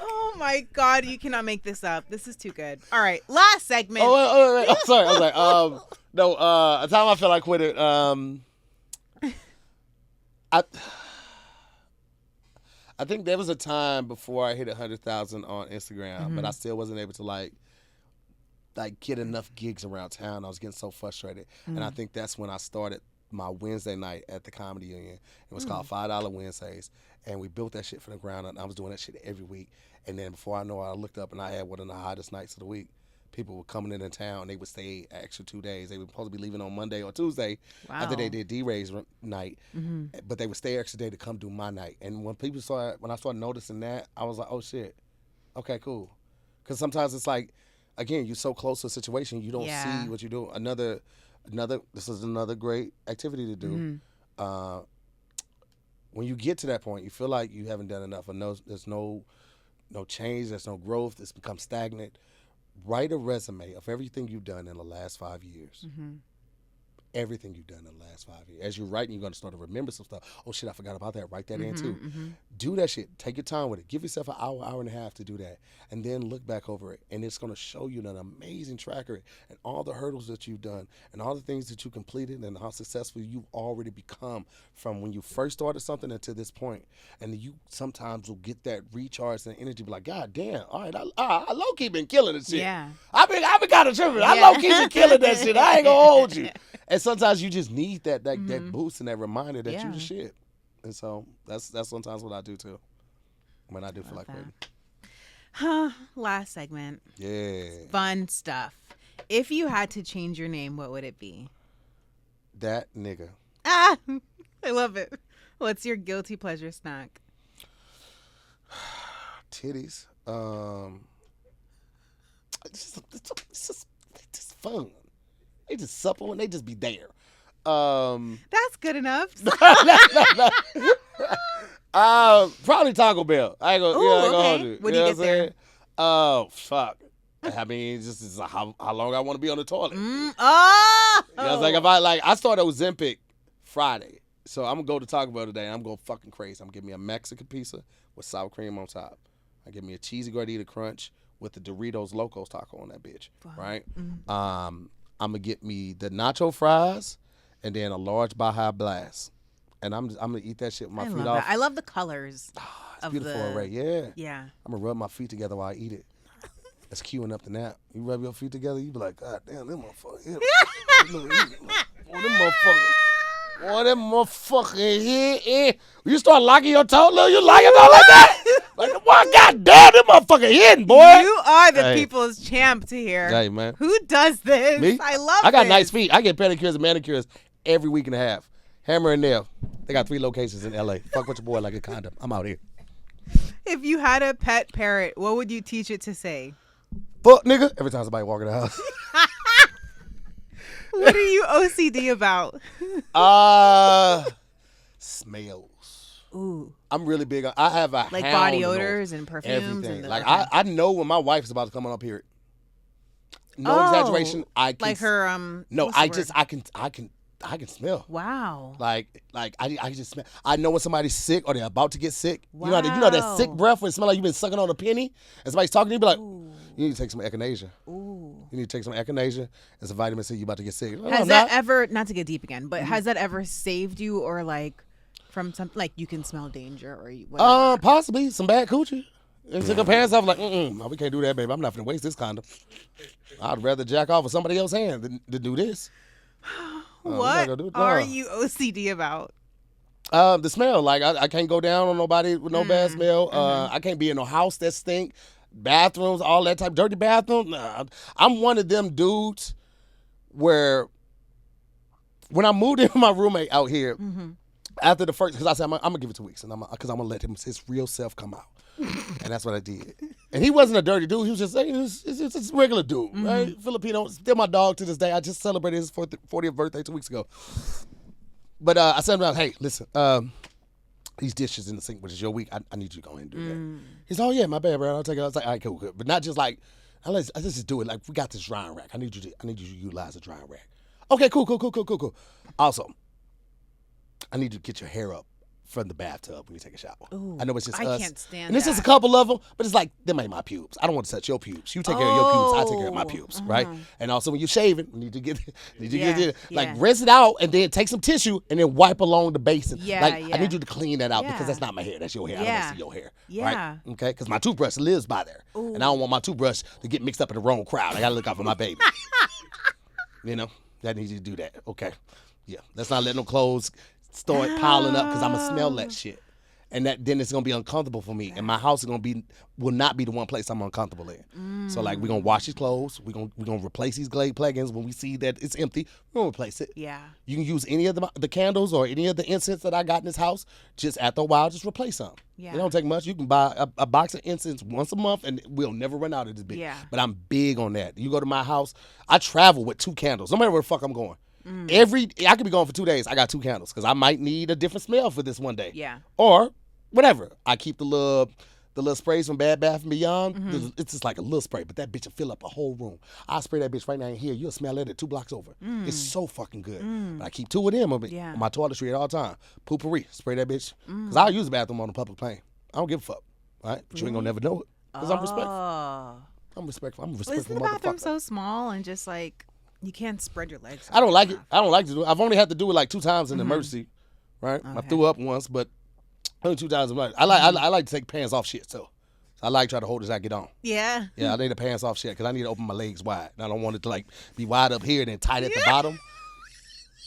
D: Oh my God, you cannot make this up. This is too good. All right, last segment.
A: Wait. I'm sorry. I was like, no. A time I felt like quitting. I think there was a time before I hit 100,000 on Instagram, but I still wasn't able to like get enough gigs around town. I was getting so frustrated, and I think that's when I started my Wednesday night at the Comedy Union. It was called $5 Wednesdays, and we built that shit from the ground up. And I was doing that shit every week, and then before I know it, I looked up and I had one of the hottest nights of the week. People were coming in town. They would stay an extra 2 days. They were supposed to be leaving on Monday or Tuesday after they did D-Ray's night. But they would stay extra day to come do my night. And when I started noticing that, I was like, oh, shit. Okay, cool. Because sometimes it's like, again, you're so close to a situation, you don't see what you do. This is another great activity to do. When you get to that point, you feel like you haven't done enough. And there's no change. There's no growth. It's become stagnant. Write a resume of everything you've done in the last 5 years. Everything you've done in the last 5 years. As you're writing, you're going to start to remember some stuff. Oh, shit, I forgot about that. Write that in, too. Do that shit. Take your time with it. Give yourself an hour and a half to do that. And then look back over it. And it's going to show you an amazing track record and all the hurdles that you've done and all the things that you completed and how successful you've already become from when you first started something until this point. And you sometimes will get that recharge and energy. Be like, God damn, all right, I low-key been killing this shit.
D: Yeah.
A: I've been kind of tripping. I low-key been killing that shit. I ain't going to hold you. And sometimes you just need that boost and that reminder that you the shit. And so that's sometimes what I do too. When I do feel like quitting.
D: Last segment.
A: Yeah.
D: Fun stuff. If you had to change your name, what would it be?
A: That nigga.
D: I love it. What's your guilty pleasure snack?
A: Titties. It's just fun. They just supple and they just be there.
D: That's good enough.
A: Probably Taco Bell. I ain't gonna hold you.
D: What do you get there?
A: Oh, fuck. I mean, just is how long I want to be on the toilet.
D: Oh.
A: You know, it's like I started Ozempic Friday, so I'm gonna go to Taco Bell today. And I'm going fucking crazy. I'm gonna get me a Mexican pizza with sour cream on top. I get me a cheesy gordita crunch with the Doritos Locos taco on that bitch. Wow. Right. I'm gonna get me the nacho fries and then a large Baja Blast, and I'm gonna eat that shit with my feet off.
D: I love the colors.
A: It's beautiful array. Yeah.
D: Yeah.
A: I'm gonna rub my feet together while I eat it. That's queuing up the nap. You rub your feet together, you be like, God damn, them motherfuckers. Them motherfuckers here. You start locking your toe, little, you like it all like that? Like, what? God damn, them motherfuckers hitting, boy.
D: You are the people's champ to here.
A: Hey, man.
D: Who does this?
A: Me? I got nice feet. I get pedicures and manicures every week and a half. Hammer and nail. They got 3 locations in L.A. Fuck with your boy like a condom. I'm out here.
D: If you had a pet parrot, what would you teach it to say?
A: Fuck, nigga. Every time somebody walk in the house.
D: What are you OCD about?
A: Smells.
D: Ooh.
A: I'm really big on. I have a
D: like
A: hound
D: body
A: nose.
D: odors and perfumes.
A: Everything.
D: And
A: Like I know when my wife is about to come on up here. No exaggeration. I can
D: like her
A: No, I can smell.
D: Wow.
A: Like I just smell. I know when somebody's sick or they're about to get sick. Wow. You know that sick breath when it smells like you've been sucking on a penny and somebody's talking to you, be like, ooh. You need to take some echinacea. Ooh. You need to take some echinacea and some vitamin C. You about to get sick.
D: Has that ever, not to get deep again, but has that ever saved you or like from something like you can smell danger or whatever?
A: Possibly some bad coochie. And took her pants off like, no, we can't do that, baby. I'm not gonna waste this condom. I'd rather jack off with somebody else's hand than to do this.
D: What are you OCD about?
A: The smell. Like I can't go down on nobody with no bad smell. I can't be in no house that stink. Bathrooms, all that type dirty bathroom. Nah, I'm one of them dudes where when I moved in with my roommate out here, after the first, because I said I'm gonna give it 2 weeks, and because I'm gonna let his real self come out, and that's what I did. And he wasn't a dirty dude. He was just it's a regular dude, right? Filipino, still my dog to this day. I just celebrated his 40th birthday 2 weeks ago. But I said, hey, listen, these dishes in the sink, which is your week. I need you to go ahead and do that. He's, oh yeah, my bad, bro. I'll take it. I was like, all right, cool, good. But not just like, let's just do it. Like, we got this drying rack. I need you to utilize the drying rack. Okay, cool. Also, I need you to get your hair up from the bathtub when you take a shower.
D: Ooh,
A: I know it's just
D: I
A: us.
D: can't stand
A: and it's
D: that.
A: just a couple of them, but it's like, them ain't my pubes. I don't want to touch your pubes. You take care of your pubes, I take care of my pubes, right? And also when you're shaving, you need to get like rinse it out and then take some tissue and then wipe along the basin. I need you to clean that out because that's not my hair. That's your hair. I don't want to see your hair. Right? Okay? Because my toothbrush lives by there. And I don't want my toothbrush to get mixed up in the wrong crowd. I got to look out for my baby. You know? That needs you to do that. Okay. Yeah. Let's not let no clothes start piling up because I'm going to smell that shit. And then it's gonna be uncomfortable for me, and my house will not be the one place I'm uncomfortable in. So like, we're gonna wash these clothes, we're gonna replace these Glade plugins. When we see that it's empty, we're gonna replace it.
D: Yeah.
A: You can use any of the candles or any of the incense that I got in this house. Just after a while, just replace some.
D: Yeah.
A: It don't take much. You can buy a box of incense once a month, and we'll never run out of this bitch.
D: Yeah.
A: But I'm big on that. You go to my house, I travel with 2 candles, no matter where the fuck I'm going. I could be gone for 2 days. I got 2 candles because I might need a different smell for this one day.
D: Yeah.
A: Or whatever. I keep the little sprays from Bed Bath & Beyond. It's just like a little spray, but that bitch will fill up a whole room. I'll spray that bitch right now in here. You'll smell it at 2 blocks over. It's so fucking good. But I keep 2 of them on my toiletry at all time. Poopery. Spray that bitch. Because I'll use the bathroom on the public plane. I don't give a fuck. Right? But you ain't gonna never know it. Because I'm respectful. I'm respectful.
D: Isn't the bathroom so small and just like, you can't spread your legs?
A: I don't like it. I don't like to do it. I've only had to do it like 2 times in the emergency. Right?
D: Okay.
A: I threw up once, but only 2 times in my life. I like to take pants off shit too. I like to try to hold as I get on.
D: Yeah.
A: Yeah, I need the pants off shit because I need to open my legs wide. And I don't want it to like be wide up here and then tight at the bottom.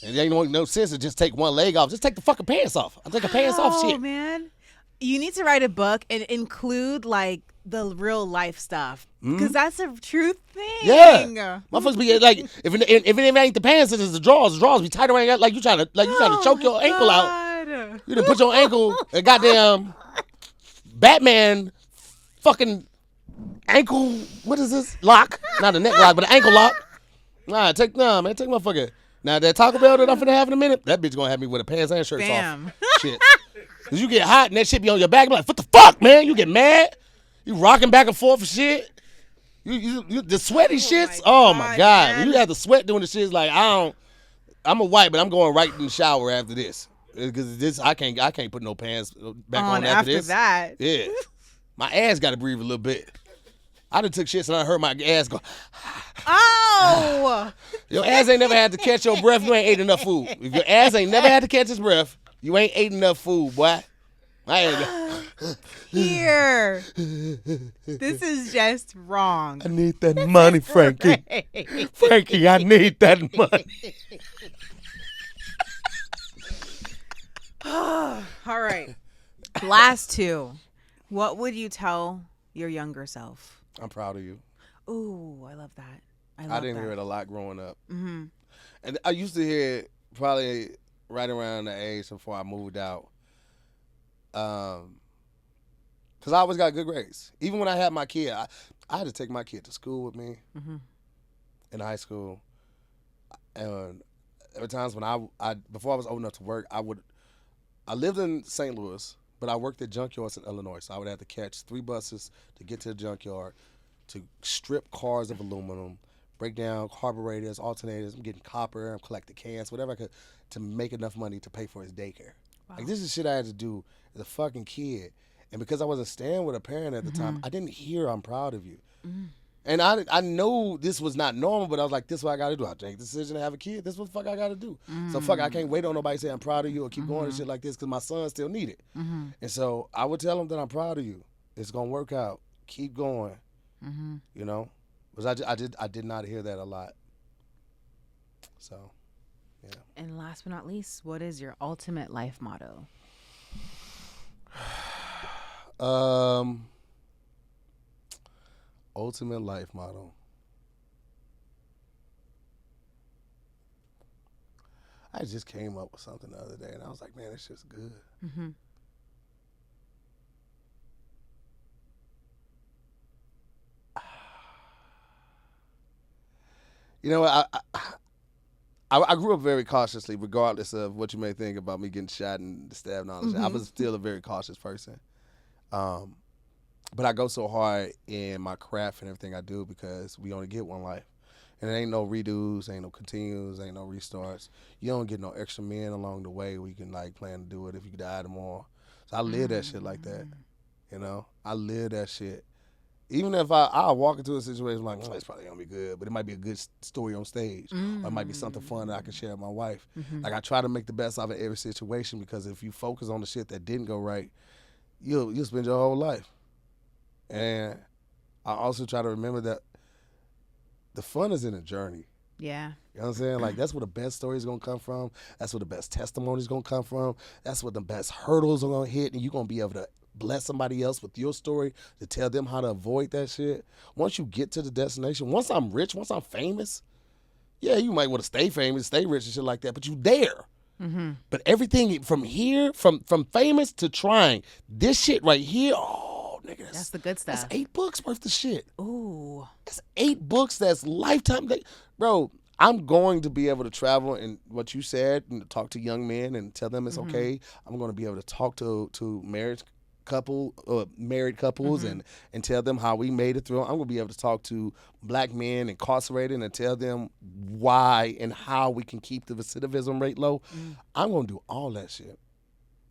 A: And there ain't no sense to just take one leg off. Just take the fucking pants off. I take the pants off shit.
D: Oh man, you need to write a book and include like the real life stuff because that's a true thing.
A: Yeah, motherfuckers be like, if it ain't the pants, it's the drawers. The drawers be tight around like you trying to choke your ankle out. You done put your ankle a goddamn Batman fucking ankle. What is this lock? Not a neck lock, but an ankle lock. Take motherfucker. Now that Taco Bell that I'm finna have in a minute, that bitch gonna have me with a pants and shirts off. Shit. Cause you get hot and that shit be on your back. I'm like, what the fuck, man? You get mad. You rocking back and forth for shit. You the sweaty shits. Oh my god. When you have to sweat doing the shit, it's like I'm a white, but I'm going right in the shower after this. Because this I can't put no pants back on after this.
D: That.
A: Yeah. My ass gotta breathe a little bit. I done took shits and I heard my ass go.
D: Oh!
A: Your ass ain't never had to catch your breath. You ain't ate enough food. If your ass ain't never had to catch his breath, you ain't ate enough food, boy.
D: Here. This is just wrong.
A: I need that money, Frankie. Right. Frankie, I need that money.
D: All right. Last 2. What would you tell your younger self?
A: I'm proud of you.
D: Ooh, I love that.
A: I didn't hear it a lot growing up. Mm-hmm. And I used to hear it probably right around the age before I moved out. Because I always got good grades. Even when I had my kid, I had to take my kid to school with me in high school. And there were times when I before I was old enough to work, I lived in St. Louis, but I worked at junkyards in Illinois. So I would have to catch 3 buses to get to the junkyard to strip cars of aluminum, break down carburetors, alternators. I'm getting copper, I'm collecting cans, whatever I could to make enough money to pay for his daycare. Wow. Like, this is shit I had to do as a fucking kid. And because I wasn't staying with a parent at the time, I didn't hear I'm proud of you. And I know this was not normal, but I was like, this is what I got to do. I take the decision to have a kid. This is what the fuck I got to do. So fuck, I can't wait on nobody to say I'm proud of you or keep going and shit like this because my son still need it. And so I would tell him that I'm proud of you. It's going to work out. Keep going. You know? Because I did not hear that a lot. So, yeah.
D: And last but not least, what is your ultimate life motto?
A: Ultimate life motto. I just came up with something the other day, and I was like, man, it's just good. You know, I grew up very cautiously, regardless of what you may think about me getting shot and stabbed and all that shit. I was still a very cautious person. But I go so hard in my craft and everything I do because we only get one life. And there ain't no redos, ain't no continues, ain't no restarts. You don't get no extra men along the way where you can like plan to do it if you die tomorrow. So I live that shit like that. You know? I live that shit. Even if I walk into a situation like, it's probably gonna be good, but it might be a good story on stage. Or it might be something fun that I can share with my wife. Like I try to make the best out of every situation because if you focus on the shit that didn't go right, you'll spend your whole life. And I also try to remember that the fun is in the journey.
D: Yeah.
A: You know what I'm saying? Like, that's where the best stories going to come from. That's where the best testimonies going to come from. That's where the best hurdles are going to hit, and you're going to be able to bless somebody else with your story to tell them how to avoid that shit. Once you get to the destination, once I'm rich, once I'm famous, yeah, you might want to stay famous, stay rich and shit like that, but you there. But everything from here, from famous to trying, this shit right here, nigga,
D: That's the good stuff.
A: That's 8 books worth of shit.
D: Ooh.
A: That's 8 books. That's lifetime. Bro, I'm going to be able to travel and what you said and talk to young men and tell them it's okay. I'm going to be able to talk to married couples and tell them how we made it through. I'm going to be able to talk to black men incarcerated and tell them why and how we can keep the recidivism rate low. I'm going to do all that shit.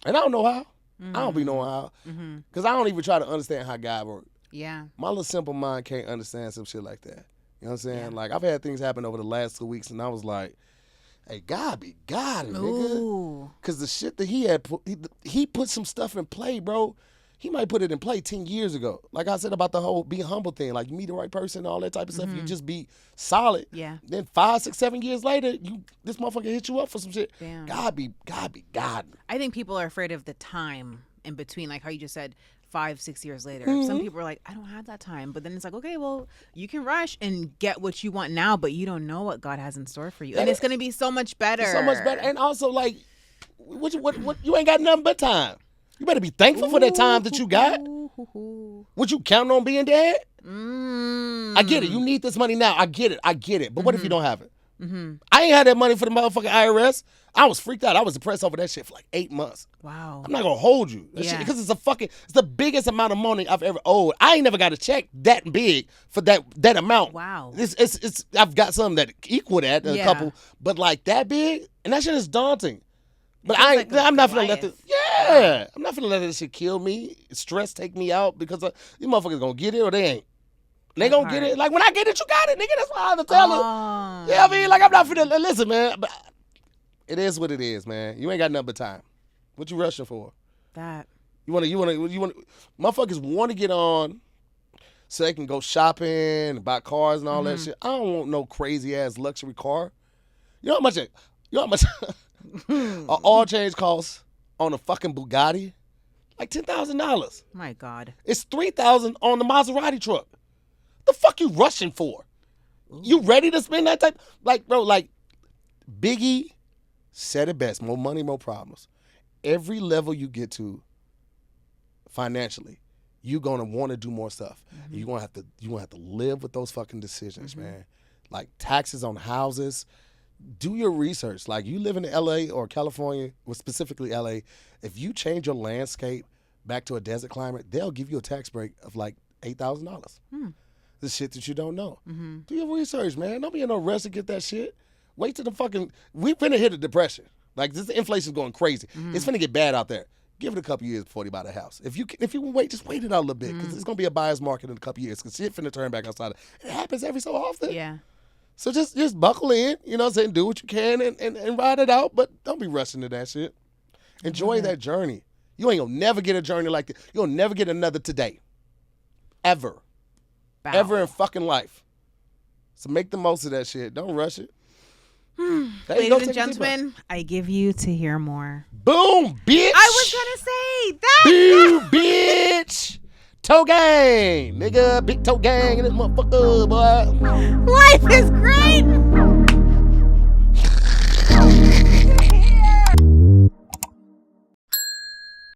A: And I don't know how. I don't be knowing how. Because I don't even try to understand how God works. Yeah. My little simple mind can't understand some shit like that. You know what I'm saying? Yeah. Like, I've had things happen over the last 2 weeks, and I was like, hey, God be God, nigga. Because the shit that he had put, he put some stuff in play, bro. He might put it in play 10 years ago. Like I said about the whole be humble thing. Like, you meet the right person and all that type of stuff. You just be solid. Yeah. Then 5, 6, 7 years later, this motherfucker hit you up for some shit. Damn. God be God.
D: I think people are afraid of the time in between, like how you just said 5, 6 years later. Some people are like, I don't have that time. But then it's like, okay, well, you can rush and get what you want now, but you don't know what God has in store for you. And it's going to be so much better.
A: So much better. And also, like, what you ain't got nothing but time. You better be thankful for that time that you got. What you counting on being dead? I get it. You need this money now. I get it. But what if you don't have it? I ain't had that money for the motherfucking IRS. I was freaked out. I was depressed over that shit for like 8 months. Wow. I'm not gonna hold you. That shit, because it's the biggest amount of money I've ever owed. I ain't never got a check that big for that amount. Wow. It's I've got some that equal that, a couple, but like that big, and that shit is daunting. But I'm not gonna let this. Yeah, I'm not gonna let this shit kill me. Stress take me out because these motherfuckers gonna get it or they ain't. They gonna get it. Like when I get it, you got it, nigga. That's why I have to tell them. Yeah, I mean, like I'm not finna listen, man. But it is what it is, man. You ain't got nothing but time. What you rushing for? That. You wanna. Motherfuckers want to get on so they can go shopping and buy cars and all that shit. I don't want no crazy ass luxury car. You know how much an oil change costs on a fucking Bugatti? Like $10,000.
D: My God.
A: It's $3,000 on the Maserati truck. The fuck you rushing for? You ready to spend that type? Like, bro, like Biggie said it best. More money, more problems. Every level you get to financially, you're gonna want to do more stuff. You're gonna have to live with those fucking decisions, man. Like taxes on houses. Do your research. Like you live in LA or California, or specifically LA, if you change your landscape back to a desert climate, they'll give you a tax break of like $8,000. The shit that you don't know. Do your research, man. Don't be in no rush to get that shit. Wait till we finna hit a depression. Like this inflation's going crazy. It's finna get bad out there. Give it a couple years before you buy the house. If you can wait, just wait it out a little bit because it's gonna be a buyer's market in a couple years because shit finna turn back outside. It happens every so often. Yeah. So just buckle in, you know what I'm saying? Do what you can and ride it out, but don't be rushing to that shit. Enjoy that journey. You ain't gonna never get a journey like this. You'll never get another today. Ever. Bow. Ever in fucking life. So make the most of that shit. Don't rush it.
D: Ladies and gentlemen, I give you Tahir Moore.
A: Boom, bitch.
D: I was gonna say that.
A: Boom, bitch. Toe gang, nigga. Big toe gang in this motherfucker, boy.
D: Life is great.